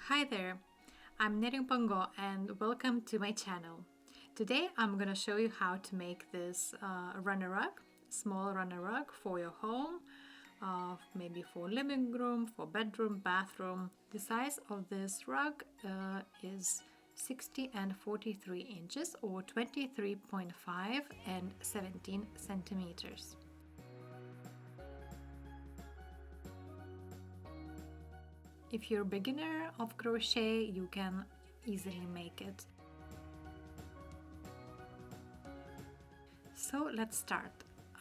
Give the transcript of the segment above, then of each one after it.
Hi there, I'm Knitting Pongo and welcome to my channel. Today I'm gonna show you how to make this runner rug, small runner rug for your home, maybe for living room, for bedroom, bathroom. The size of this rug is 60 and 43 inches or 23.5 and 17 centimeters. If you're a beginner of crochet, you can easily make it. So let's start.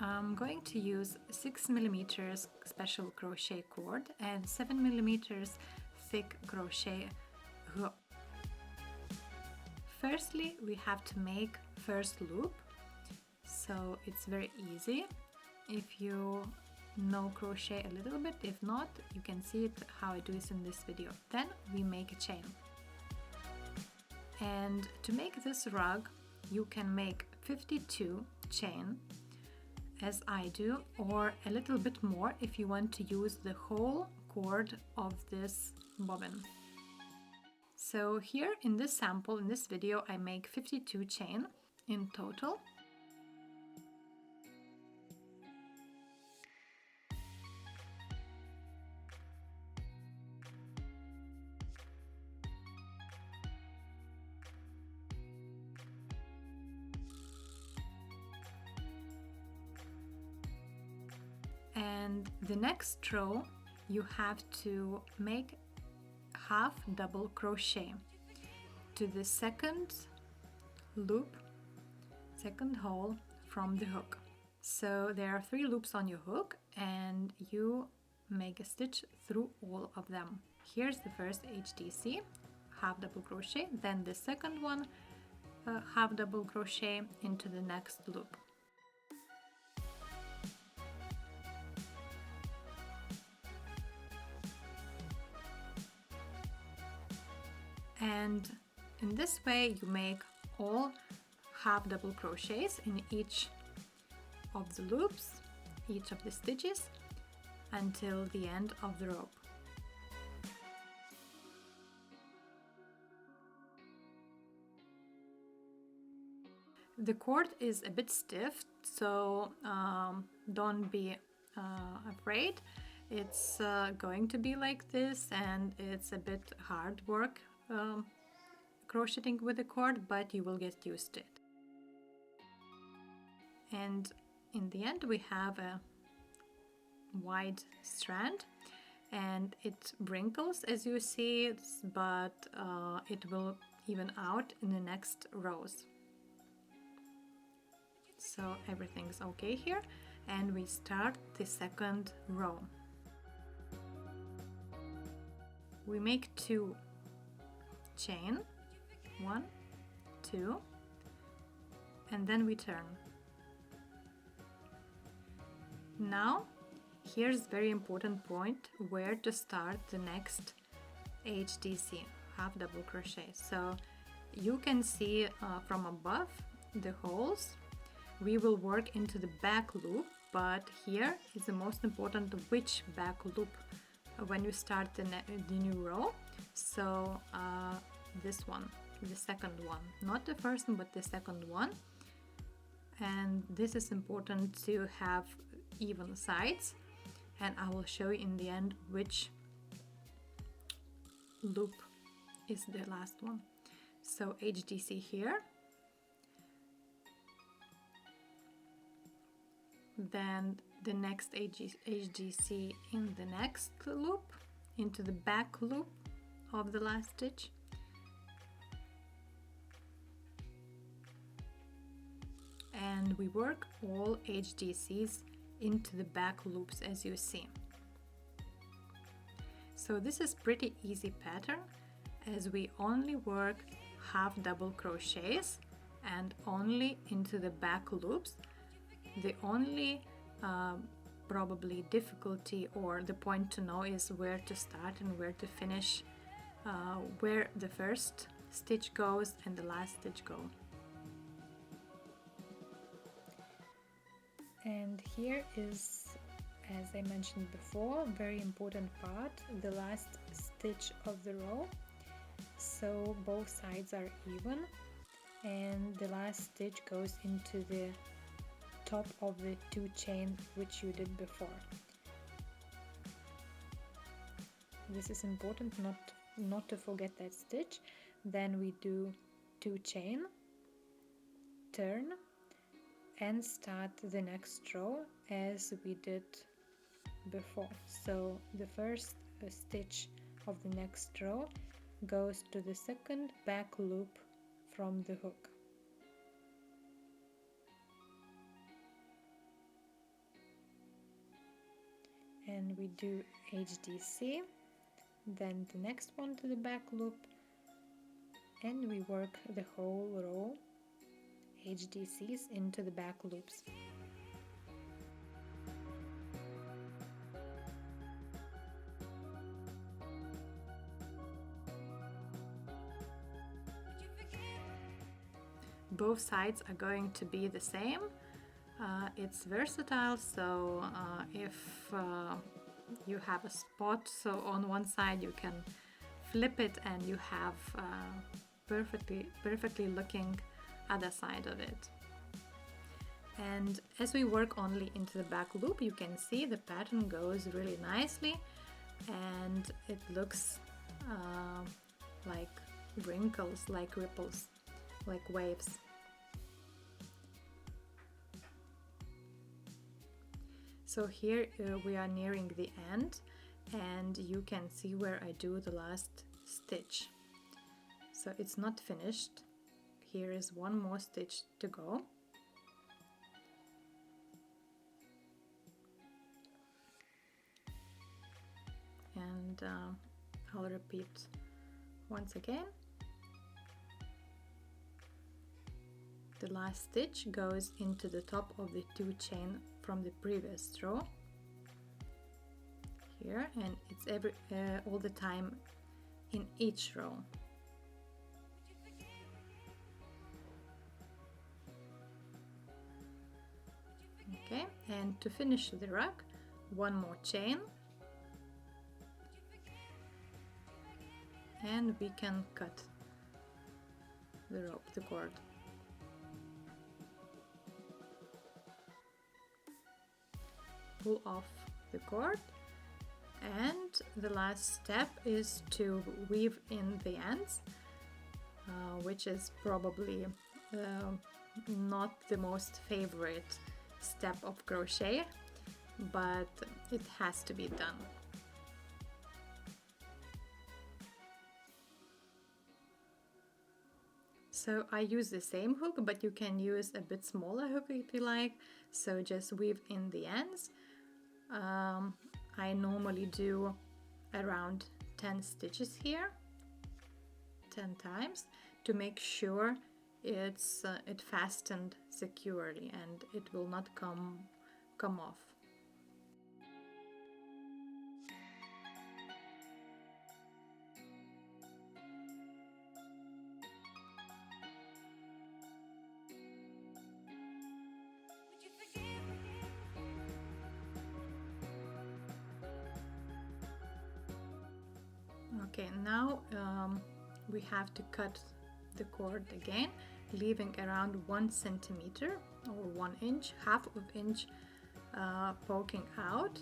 I'm going to use 6mm special crochet cord and 7mm thick crochet hook. Firstly, we have to make first loop, so it's very easy. If you know crochet a little bit, if not, you can see it how I do this in this video. Then we make a chain. And to make this rug, you can make 52 chain as I do, or a little bit more if you want to use the whole cord of this bobbin. So here in this sample, in this video, I make 52 chain in total. And the next row you have to make half double crochet to the second loop, second hole from the hook. So there are 3 loops on your hook and you make a stitch through all of them. Here's the first HDC, half double crochet, then the second one, half double crochet into the next loop. And in this way you make all half double crochets in each of the loops, each of the stitches, until the end of the rope. The cord is a bit stiff, so don't be afraid. It's going to be like this, and it's a bit hard work crocheting with the cord, but you will get used to it. And in the end we have a wide strand and it wrinkles as you see, but it will even out in the next rows. So everything's okay here, and we start the second row. We make 2 chain, 1, 2, and then we turn. Now here's very important point where to start the next HDC, half double crochet. So you can see from above the holes. We will work into the back loop, but here is the most important, which back loop when you start the new row. So this one, the second one, not the first one, but the second one. And this is important to have even sides, and I will show you in the end which loop is the last one. So HDC here, then the next HDC in the next loop, into the back loop of the last stitch, and we work all HDCs into the back loops as you see. So this is pretty easy pattern, as we only work half double crochets and only into the back loops. The only probably difficulty or the point to know is where to start and where to finish, where the first stitch goes and the last stitch go. And here is, as I mentioned before, very important part, the last stitch of the row. so both sides are even, and the last stitch goes into the top of the 2 chain which you did before. This is important not to forget that stitch. Then we do 2 chain, turn, and start the next row as we did before. So the first stitch of the next row goes to the second back loop from the hook. And we do HDC, then the next one to the back loop, and we work the whole row HDCs into the back loops. Both sides are going to be the same. It's versatile, so if you have a spot so on one side, you can flip it and you have perfectly looking other side of it. And as we work only into the back loop, you can see the pattern goes really nicely, and it looks like wrinkles, like ripples, like waves. So here we are nearing the end, and you can see where I do the last stitch. So it's not finished. Here is one more stitch to go. And I'll repeat once again. The last stitch goes into the top of the 2 chain from the previous row here, and it's all the time in each row. Okay, and to finish the rug, one more chain, and we can cut the rope, the cord. Pull off the cord, and the last step is to weave in the ends, which is probably not the most favorite step of crochet, but it has to be done. So I use the same hook, but you can use a bit smaller hook if you like, so just weave in the ends. I normally do around 10 stitches here, 10 times, to make sure it fastened securely and it will not come off. Okay, now we have to cut the cord again, leaving around 1 centimeter or 1 inch, half of inch poking out.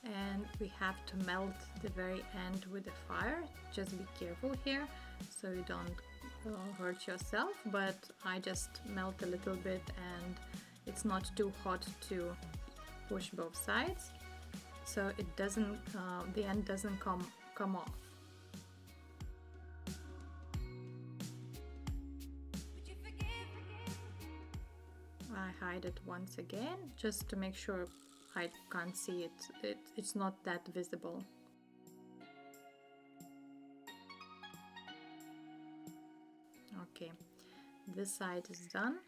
And we have to melt the very end with the fire. Just be careful here so you don't hurt yourself, but I just melt a little bit, and it's not too hot to push both sides, so it doesn't, the end doesn't come off. I hide it once again, just to make sure I can't see it. It's not that visible. Okay, this side is done.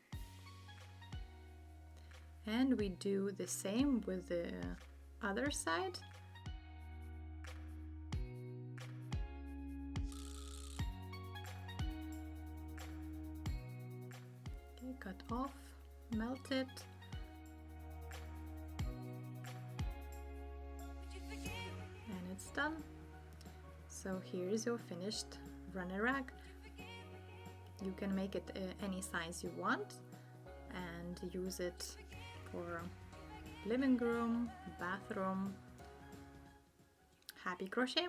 And we do the same with the other side. Okay, cut off, melt it. done. So here is your finished runner rag. You can make it any size you want and use it for living room, bathroom. Happy crochet!